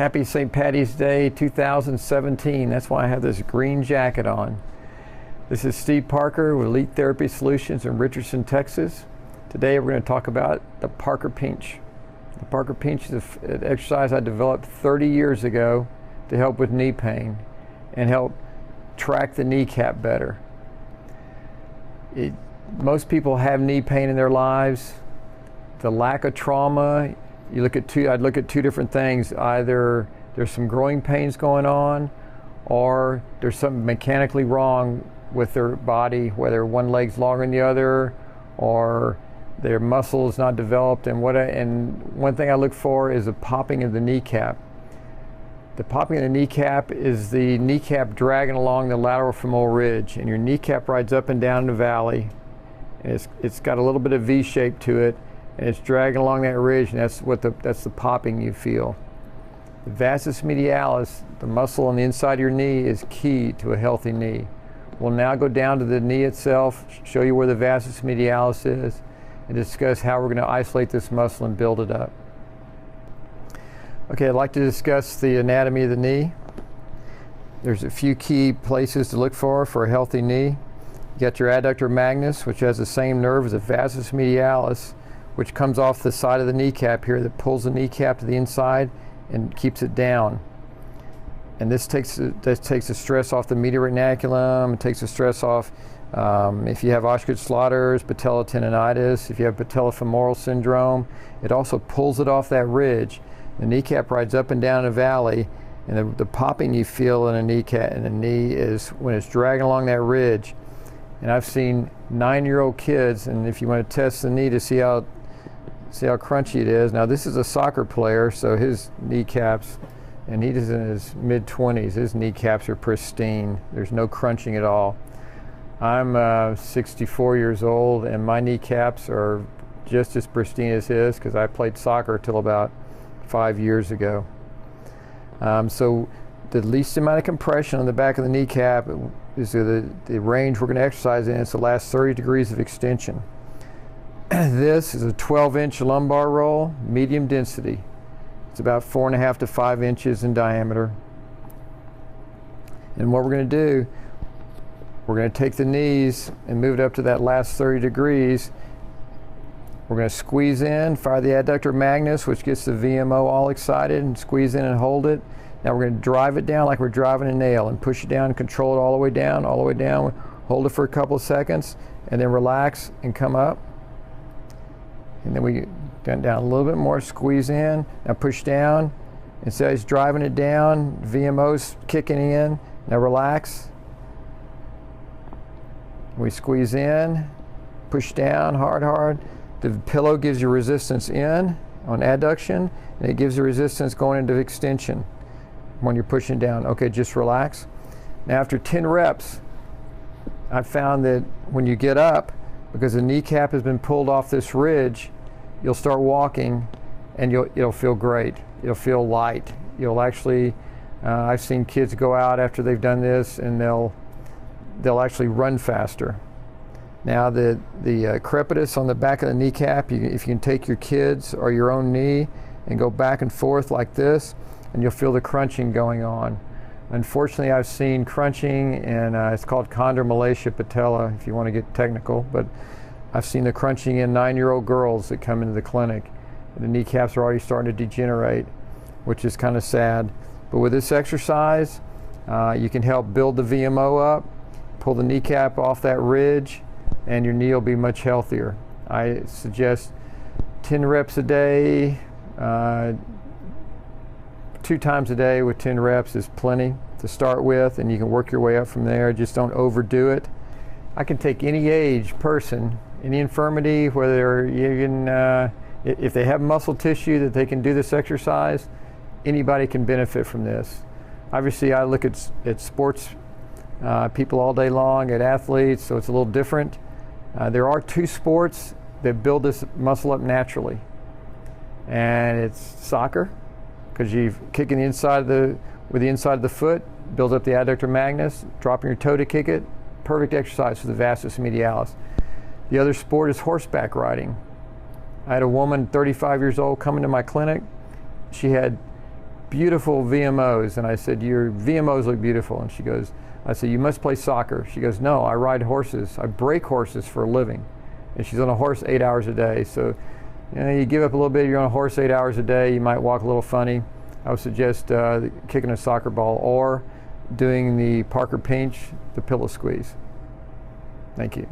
Happy St. Patty's Day 2017. That's why I have this green jacket on. This is Steve Parker with Elite Therapy Solutions in Richardson, Texas. Today we're going to talk about the Parker Pinch. The Parker Pinch is an exercise I developed 30 years ago to help with knee pain and help track the kneecap better. Most people have knee pain in their lives. The lack of trauma, I'd look at two different things. Either there's some growing pains going on, or there's something mechanically wrong with their body, whether one leg's longer than the other, or their muscle is not developed. And one thing I look for is a popping of the kneecap. The popping of the kneecap is the kneecap dragging along the lateral femoral ridge, and your kneecap rides up and down the valley. And it's got a little bit of V shape to it, and it's dragging along that ridge, and that's the popping you feel. The vastus medialis, the muscle on the inside of your knee, is key to a healthy knee. We'll now go down to the knee itself, show you where the vastus medialis is, and discuss how we're going to isolate this muscle and build it up. Okay, I'd like to discuss the anatomy of the knee. There's a few key places to look for a healthy knee. You got your adductor magnus, which has the same nerve as the vastus medialis, which comes off the side of the kneecap here, that pulls the kneecap to the inside and keeps it down. And this takes the stress off the medial retinaculum. It takes the stress off if you have Osgood-Schlatter's, patella tendonitis, if you have patellofemoral syndrome. It also pulls it off that ridge. The kneecap rides up and down a valley, and the popping you feel in a kneecap and a knee is when it's dragging along that ridge. And I've seen 9-year-old kids, and if you want to test the knee to see how crunchy it is. Now this is a soccer player, so his kneecaps, and he's in his mid-20s, his kneecaps are pristine. There's no crunching at all. I'm 64 years old, and my kneecaps are just as pristine as his, because I played soccer till about 5 years ago. So the least amount of compression on the back of the kneecap is the range we're going to exercise in. It's the last 30 degrees of extension. This is a 12-inch lumbar roll, medium density. It's about 4.5 to 5 inches in diameter. And what we're going to do, we're going to take the knees and move it up to that last 30 degrees. We're going to squeeze in, fire the adductor magnus, which gets the VMO all excited, and squeeze in and hold it. Now we're going to drive it down like we're driving a nail, and push it down and control it all the way down, Hold it for a couple of seconds, and then relax and come up. And then we down a little bit more, squeeze in, now push down. And so he's driving it down, VMO's kicking in, now relax. We squeeze in, push down hard. The pillow gives you resistance in on adduction, and it gives you resistance going into extension when you're pushing down. Okay, just relax. Now after 10 reps, I found that when you get up, because the kneecap has been pulled off this ridge, you'll start walking, and it'll feel great. It'll feel light. You'll actually, I've seen kids go out after they've done this, and they'll actually run faster. Now the crepitus on the back of the kneecap, if you can take your kids or your own knee and go back and forth like this, and you'll feel the crunching going on. Unfortunately, I've seen crunching, and it's called chondromalacia patella, if you want to get technical, but I've seen the crunching in 9-year-old girls that come into the clinic. The kneecaps are already starting to degenerate, which is kind of sad. But with this exercise, you can help build the VMO up, pull the kneecap off that ridge, and your knee will be much healthier. I suggest 10 reps a day, 2 times a day with 10 reps is plenty to start with, and you can work your way up from there. Just don't overdo it. I can take any age person, any infirmity, whether if they have muscle tissue that they can do this exercise, anybody can benefit from this. Obviously, I look at sports people all day long, at athletes, so it's a little different. There are 2 sports that build this muscle up naturally, and it's soccer, because you're kicking the inside with the inside of the foot, builds up the adductor magnus, dropping your toe to kick it. Perfect exercise for the vastus medialis. The other sport is horseback riding. I had a woman, 35 years old, come into my clinic. She had beautiful VMOs. And I said, your VMOs look beautiful. And she goes, I said, you must play soccer. She goes, no, I ride horses. I break horses for a living. And she's on a horse 8 hours a day. So, you give up a little bit, you're on a horse 8 hours a day, you might walk a little funny. I would suggest kicking a soccer ball or doing the Parker pinch, the pillow squeeze. Thank you.